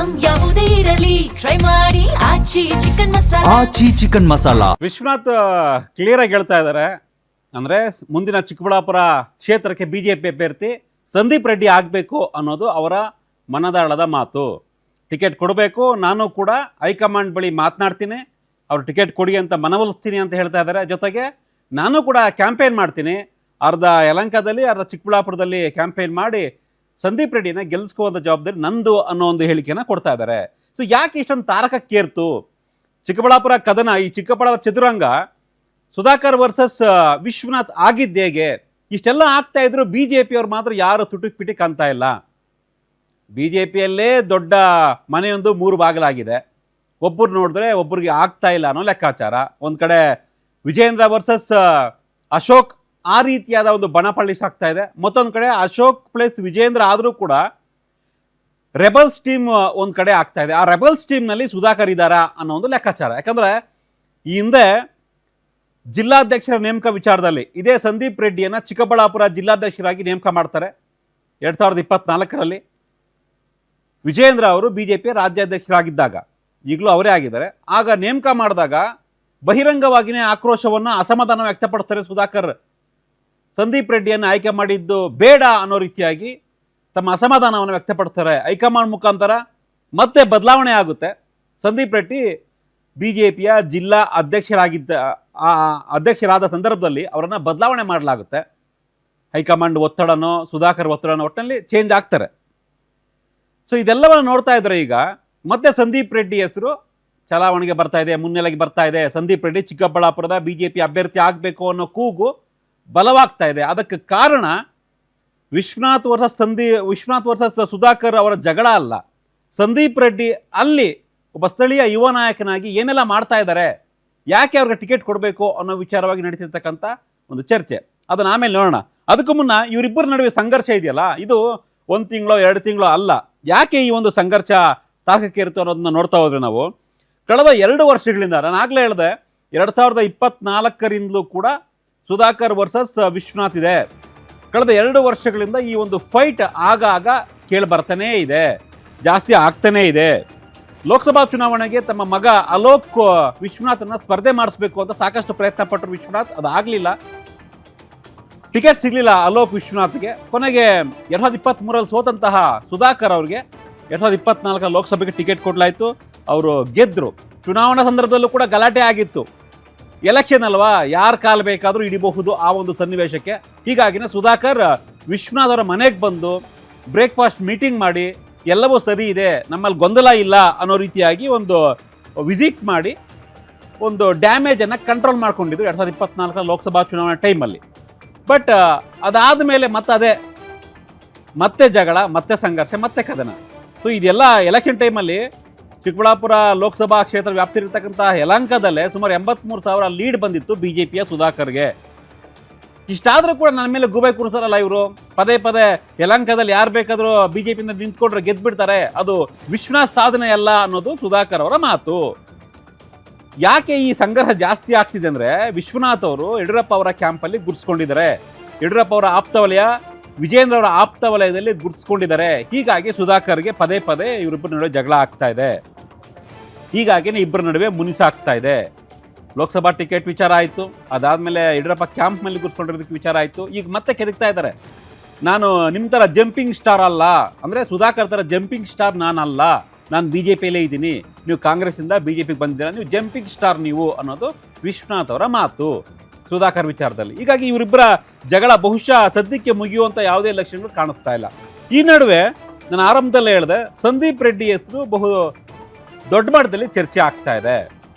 Item ಯಾವುದೇ ಇರಲಿ try ಮಾಡಿ ಆಚಿ ಚಿಕನ್ ಮಸಾಲಾ. ವಿಶ್ವನಾಥ್ ಕ್ಲಿಯರ್ ಆಗಿ ಹೇಳ್ತಾ ಇದ್ದಾರೆ, ಅಂದ್ರೆ ಮುಂದಿನ ಚಿಕ್ಕಬಳ್ಳಾಪುರ ಕ್ಷೇತ್ರಕ್ಕೆ ಬಿಜೆಪಿ ಅಭ್ಯರ್ಥಿ ಸಂದೀಪ್ ರೆಡ್ಡಿ ಆಗಬೇಕು ಅನ್ನೋದು ಅವರ ಮನದಾಳದ ಮಾತು. ಟಿಕೆಟ್ ಕೊಡಬೇಕು, ನಾನು ಕೂಡ ಹೈಕಮಾಂಡ್ ಬಳಿ ಮಾತನಾಡ್ತೀನಿ, ಅವ್ರು ಟಿಕೆಟ್ ಕೊಡಿ ಅಂತ ಮನವೊಲಿಸ್ತೀನಿ ಅಂತ ಹೇಳ್ತಾ ಇದ್ದಾರೆ. ಜೊತೆಗೆ ನಾನು ಕೂಡ ಕ್ಯಾಂಪೇನ್ ಮಾಡ್ತೀನಿ, ಅರ್ಧ ಯಲಹಂಕದಲ್ಲಿ ಅರ್ಧ ಚಿಕ್ಕಬಳ್ಳಾಪುರದಲ್ಲಿ ಕ್ಯಾಂಪೇನ್ ಮಾಡಿ ಸಂದೀಪ್ ರೆಡ್ಡಿನ ಗೆಲ್ಲಿಸ್ಕೋದ ಜವಾಬ್ದಾರಿ ನಂದು ಅನ್ನೋ ಒಂದು ಹೇಳಿಕೆಯನ್ನು ಕೊಡ್ತಾ ಇದ್ದಾರೆ. ಸೊ ಯಾಕೆ ಇಷ್ಟೊಂದು ತಾರಕಕ್ಕೇರ್ತು ಚಿಕ್ಕಬಳ್ಳಾಪುರ ಕದನ, ಈ ಚಿಕ್ಕಬಳ್ಳಾಪುರ ಚದುರಂಗ ಸುಧಾಕರ್ ವರ್ಸಸ್ ವಿಶ್ವನಾಥ್ ಆಗಿದ್ದೇಗೆ? ಇಷ್ಟೆಲ್ಲ ಆಗ್ತಾ ಇದ್ರು ಬಿ ಜೆ ಪಿಯವ್ರು ಮಾತ್ರ ಯಾರು ತುಟುಕ್ ಪಿಟಿಕ್ ಅಂತ ಇಲ್ಲ. ಬಿ ಜೆ ಪಿಯಲ್ಲೇ ದೊಡ್ಡ ಮನೆಯೊಂದು 3 ಬಾಗಿಲಾಗಿದೆ, ಒಬ್ಬರು ನೋಡಿದ್ರೆ ಒಬ್ಬರಿಗೆ ಆಗ್ತಾ ಇಲ್ಲ ಅನ್ನೋ ಲೆಕ್ಕಾಚಾರ. ಒಂದು ಕಡೆ ವಿಜೇಂದ್ರ ವರ್ಸಸ್ ಅಶೋಕ್ ಆ ರೀತಿಯಾದ ಒಂದು ಬಣಪಳ್ಳಿ ಸಾಕ್ತಾ ಇದೆ, ಮತ್ತೊಂದು ಕಡೆ ಅಶೋಕ್ ಪ್ಲಸ್ ವಿಜೇಂದ್ರ ಆದರೂ ಕೂಡ ರೆಬಲ್ಸ್ ಟೀಮ್ ಒಂದು ಕಡೆ ಆಗ್ತಾ ಇದೆ. ಆ ರೆಬಲ್ಸ್ ಟೀಮ್ನಲ್ಲಿ ಸುಧಾಕರ್ ಇದ್ದಾರಾ ಅನ್ನೋ ಒಂದು ಲೆಕ್ಕಾಚಾರ. ಯಾಕಂದರೆ ಈ ಹಿಂದೆ ಜಿಲ್ಲಾಧ್ಯಕ್ಷರ ನೇಮಕ ವಿಚಾರದಲ್ಲಿ ಇದೇ ಸಂದೀಪ್ ರೆಡ್ಡಿಯನ್ನು ಚಿಕ್ಕಬಳ್ಳಾಪುರ ಜಿಲ್ಲಾಧ್ಯಕ್ಷರಾಗಿ ನೇಮಕ ಮಾಡ್ತಾರೆ 2024ರಲ್ಲಿ. ವಿಜೇಂದ್ರ ಅವರು ಬಿ ಜೆ ಪಿಯ ರಾಜ್ಯಾಧ್ಯಕ್ಷರಾಗಿದ್ದಾಗ, ಈಗಲೂ ಅವರೇ ಆಗಿದ್ದಾರೆ. ಆಗ ನೇಮಕ ಮಾಡಿದಾಗ ಬಹಿರಂಗವಾಗಿಯೇ ಆಕ್ರೋಶವನ್ನು, ಅಸಮಾಧಾನ ವ್ಯಕ್ತಪಡ್ತಾರೆ ಸುಧಾಕರ್. ಸಂದೀಪ್ ರೆಡ್ಡಿಯನ್ನು ಆಯ್ಕೆ ಮಾಡಿದ್ದು ಬೇಡ ಅನ್ನೋ ರೀತಿಯಾಗಿ ತಮ್ಮ ಅಸಮಾಧಾನವನ್ನು ವ್ಯಕ್ತಪಡ್ತಾರೆ. ಹೈಕಮಾಂಡ್ ಮುಖಾಂತರ ಮತ್ತೆ ಬದಲಾವಣೆ ಆಗುತ್ತೆ. ಸಂದೀಪ್ ರೆಡ್ಡಿ ಬಿ ಜೆ ಪಿಯ ಜಿಲ್ಲಾ ಅಧ್ಯಕ್ಷರಾದ ಸಂದರ್ಭದಲ್ಲಿ ಅವರನ್ನು ಬದಲಾವಣೆ ಮಾಡಲಾಗುತ್ತೆ. ಹೈಕಮಾಂಡ್ ಒತ್ತಡನೋ ಸುಧಾಕರ್ ಒತ್ತಡನೋ ಒಟ್ಟಿನಲ್ಲಿ ಚೇಂಜ್ ಆಗ್ತಾರೆ. ಸೊ ಇದೆಲ್ಲವನ್ನು ನೋಡ್ತಾ ಇದ್ದಾರೆ. ಈಗ ಮತ್ತೆ ಸಂದೀಪ್ ರೆಡ್ಡಿ ಹೆಸರು ಚಲಾವಣೆಗೆ ಬರ್ತಾ ಇದೆ, ಮುನ್ನೆಲೆಗೆ ಬರ್ತಾ ಇದೆ. ಸಂದೀಪ್ ರೆಡ್ಡಿ ಚಿಕ್ಕಬಳ್ಳಾಪುರದ ಬಿ ಜೆ ಪಿ ಅಭ್ಯರ್ಥಿ ಆಗಬೇಕು ಅನ್ನೋ ಕೂಗು ಬಲವಾಗ್ತಾ ಇದೆ. ಅದಕ್ಕೆ ಕಾರಣ ವಿಶ್ವನಾಥ್ ವರ್ಸಸ್ ಸುಧಾಕರ್ ಅವರ ಜಗಳ ಅಲ್ಲ. ಸಂದೀಪ್ ರೆಡ್ಡಿ ಅಲ್ಲಿ ಒಬ್ಬ ಸ್ಥಳೀಯ ಯುವ ನಾಯಕನಾಗಿ ಏನೆಲ್ಲ ಮಾಡ್ತಾ ಇದ್ದಾರೆ, ಯಾಕೆ ಅವ್ರಿಗೆ ಟಿಕೆಟ್ ಕೊಡಬೇಕು ಅನ್ನೋ ವಿಚಾರವಾಗಿ ನಡೀತಿರ್ತಕ್ಕಂಥ ಒಂದು ಚರ್ಚೆ. ಅದನ್ನು ಆಮೇಲೆ ನೋಡೋಣ. ಅದಕ್ಕೂ ಮುನ್ನ ಇವರಿಬ್ಬರ ನಡುವೆ ಸಂಘರ್ಷ ಇದೆಯಲ್ಲ, ಇದು 1 ತಿಂಗಳೋ 2 ತಿಂಗಳೋ ಅಲ್ಲ. ಯಾಕೆ ಈ ಒಂದು ಸಂಘರ್ಷ ತಾಕಕ್ಕೆ ಇರುತ್ತೆ ಅನ್ನೋದನ್ನ ನೋಡ್ತಾ ಹೋದ್ರೆ ನಾವು ಕಳೆದ 2 ವರ್ಷಗಳಿಂದ, ನಾನು ಆಗಲೇ ಹೇಳಿದೆ 2024ರಿಂದಲೂ ಕೂಡ ಸುಧಾಕರ್ ವರ್ಸಸ್ ವಿಶ್ವನಾಥ್ ಇದೆ. ಕಳೆದ 2 ವರ್ಷಗಳಿಂದ ಈ ಒಂದು ಫೈಟ್ ಆಗಾಗ ಕೇಳಿ ಬರ್ತಾನೇ ಇದೆ, ಜಾಸ್ತಿ ಆಗ್ತಾನೇ ಇದೆ. ಲೋಕಸಭಾ ಚುನಾವಣೆಗೆ ತಮ್ಮ ಮಗ ಅಲೋಕ್ ವಿಶ್ವನಾಥನ್ನ ಸ್ಪರ್ಧೆ ಮಾಡಿಸ್ಬೇಕು ಅಂತ ಸಾಕಷ್ಟು ಪ್ರಯತ್ನ ಪಟ್ಟರು ವಿಶ್ವನಾಥ್, ಅದಾಗಲಿಲ್ಲ. ಟಿಕೆಟ್ ಸಿಗಲಿಲ್ಲ ಅಲೋಕ್ ವಿಶ್ವನಾಥ್ಗೆ. ಕೊನೆಗೆ 2023ರಲ್ಲಿ ಸೋತಂತಹ ಸುಧಾಕರ್ ಅವ್ರಿಗೆ 2024 ಲೋಕಸಭೆಗೆ ಟಿಕೆಟ್ ಕೊಡಲಾಯಿತು. ಅವರು ಗೆದ್ದರು. ಚುನಾವಣಾ ಸಂದರ್ಭದಲ್ಲೂ ಕೂಡ ಗಲಾಟೆ ಆಗಿತ್ತು. ಎಲೆಕ್ಷನ್ ಅಲ್ವಾ, ಯಾರು ಕಾಲು ಬೇಕಾದರೂ ಹಿಡಿಬಹುದು ಆ ಒಂದು ಸನ್ನಿವೇಶಕ್ಕೆ. ಹೀಗಾಗಿನೇ ಸುಧಾಕರ್ ವಿಶ್ವನಾಥ್ ಅವರ ಮನೆಗೆ ಬಂದು ಬ್ರೇಕ್ಫಾಸ್ಟ್ ಮೀಟಿಂಗ್ ಮಾಡಿ ಎಲ್ಲವೂ ಸರಿ ಇದೆ, ನಮ್ಮಲ್ಲಿ ಗೊಂದಲ ಇಲ್ಲ ಅನ್ನೋ ರೀತಿಯಾಗಿ ಒಂದು ವಿಸಿಟ್ ಮಾಡಿ ಒಂದು ಡ್ಯಾಮೇಜನ್ನು ಕಂಟ್ರೋಲ್ ಮಾಡ್ಕೊಂಡಿದ್ರು 2024 ಲೋಕಸಭಾ ಚುನಾವಣೆ ಟೈಮಲ್ಲಿ. ಬಟ್ ಅದಾದ ಮೇಲೆ ಮತ್ತೆ ಜಗಳ, ಮತ್ತೆ ಸಂಘರ್ಷ, ಮತ್ತೆ ಕದನ. ಸೊ ಇದೆಲ್ಲ ಎಲೆಕ್ಷನ್ ಟೈಮಲ್ಲಿ ಚಿಕ್ಕಬಳ್ಳಾಪುರ ಲೋಕಸಭಾ ಕ್ಷೇತ್ರ ವ್ಯಾಪ್ತಿ ಇರತಕ್ಕಂಥ ಯಲಹಂಕದಲ್ಲೇ ಸುಮಾರು 83,000 ಲೀಡ್ ಬಂದಿತ್ತು ಬಿ ಜೆ ಪಿಯ ಸುಧಾಕರ್ಗೆ. ಇಷ್ಟಾದರೂ ಕೂಡ ನನ್ನ ಮೇಲೆ ಗುಬೆ ಕೂರಿಸ್ತಾರಲ್ಲ ಇವರು, ಪದೇ ಪದೇ ಯಲಹಂಕದಲ್ಲಿ ಯಾರು ಬೇಕಾದರೂ ಬಿ ಜೆ ಪಿಯಿಂದ ನಿಂತ್ಕೊಂಡ್ರೆ ಗೆದ್ದುಬಿಡ್ತಾರೆ, ಅದು ವಿಶ್ವನಾಥ್ ಸಾಧನೆ ಅಲ್ಲ ಅನ್ನೋದು ಸುಧಾಕರ್ ಅವರ ಮಾತು. ಯಾಕೆ ಈ ಸಂಘರ್ಷ ಜಾಸ್ತಿ ಆಗ್ತಿದೆ ಅಂದರೆ, ವಿಶ್ವನಾಥ್ ಅವರು ಯಡಿಯೂರಪ್ಪ ಅವರ ಕ್ಯಾಂಪಲ್ಲಿ ಗುರ್ಸ್ಕೊಂಡಿದ್ದಾರೆ. ಯಡಿಯೂರಪ್ಪ ಅವರ ಆಪ್ತ ವಲಯ, ವಿಜೇಂದ್ರ ಅವರ ಆಪ್ತ ವಲಯದಲ್ಲಿ ಗುರ್ಸ್ಕೊಂಡಿದ್ದಾರೆ. ಹೀಗಾಗಿ ಸುಧಾಕರ್ಗೆ ಪದೇ ಪದೇ ಇವರಿಬ್ಬರ ನಡುವೆ ಜಗಳ ಆಗ್ತಾ ಇದೆ. ಹೀಗಾಗಿನೇ ಇಬ್ಬರ ನಡುವೆ ಮುನಿಸಾಗ್ತಾ ಇದೆ. ಲೋಕಸಭಾ ಟಿಕೆಟ್ ವಿಚಾರ ಆಯಿತು, ಅದಾದಮೇಲೆ ಯಡಿಯೂರಪ್ಪ ಕ್ಯಾಂಪ್ ಮೇಲೆ ಗುರ್ಸ್ಕೊಂಡಿರೋದಕ್ಕೆ ವಿಚಾರ ಆಯಿತು. ಈಗ ಮತ್ತೆ ಕೆದಕ್ತಾ ಇದ್ದಾರೆ, ನಾನು ನಿಮ್ಮ ಥರ ಜಂಪಿಂಗ್ ಸ್ಟಾರ್ ಅಲ್ಲ, ಅಂದರೆ ಸುಧಾಕರ್ ಥರ ಜಂಪಿಂಗ್ ಸ್ಟಾರ್ ನಾನಲ್ಲ, ನಾನು ಬಿ ಜೆ ಪಿಯಲ್ಲೇ ಇದ್ದೀನಿ, ನೀವು ಕಾಂಗ್ರೆಸ್ಸಿಂದ ಬಿ ಜೆ ಪಿಗೆ ಬಂದಿದ್ದೀರಾ, ನೀವು ಜಂಪಿಂಗ್ ಸ್ಟಾರ್ ನೀವು ಅನ್ನೋದು ವಿಶ್ವನಾಥ್ ಅವರ ಮಾತು ಸುಧಾಕರ್ ವಿಚಾರದಲ್ಲಿ. ಹೀಗಾಗಿ ಇವರಿಬ್ಬರ ಜಗಳ ಬಹುಶಃ ಸದ್ಯಕ್ಕೆ ಮುಗಿಯುವಂಥ ಯಾವುದೇ ಲಕ್ಷಣಗಳು ಕಾಣಿಸ್ತಾ ಇಲ್ಲ. ಈ ನಡುವೆ ನಾನು ಆರಂಭದಲ್ಲೇ ಹೇಳಿದೆ, ಸಂದೀಪ್ ರೆಡ್ಡಿ ಹೆಸರು ಬಹು ದೊಡ್ಡ ಮಟ್ಟದಲ್ಲಿ ಚರ್ಚೆ ಆಗ್ತಾ ಇದೆ.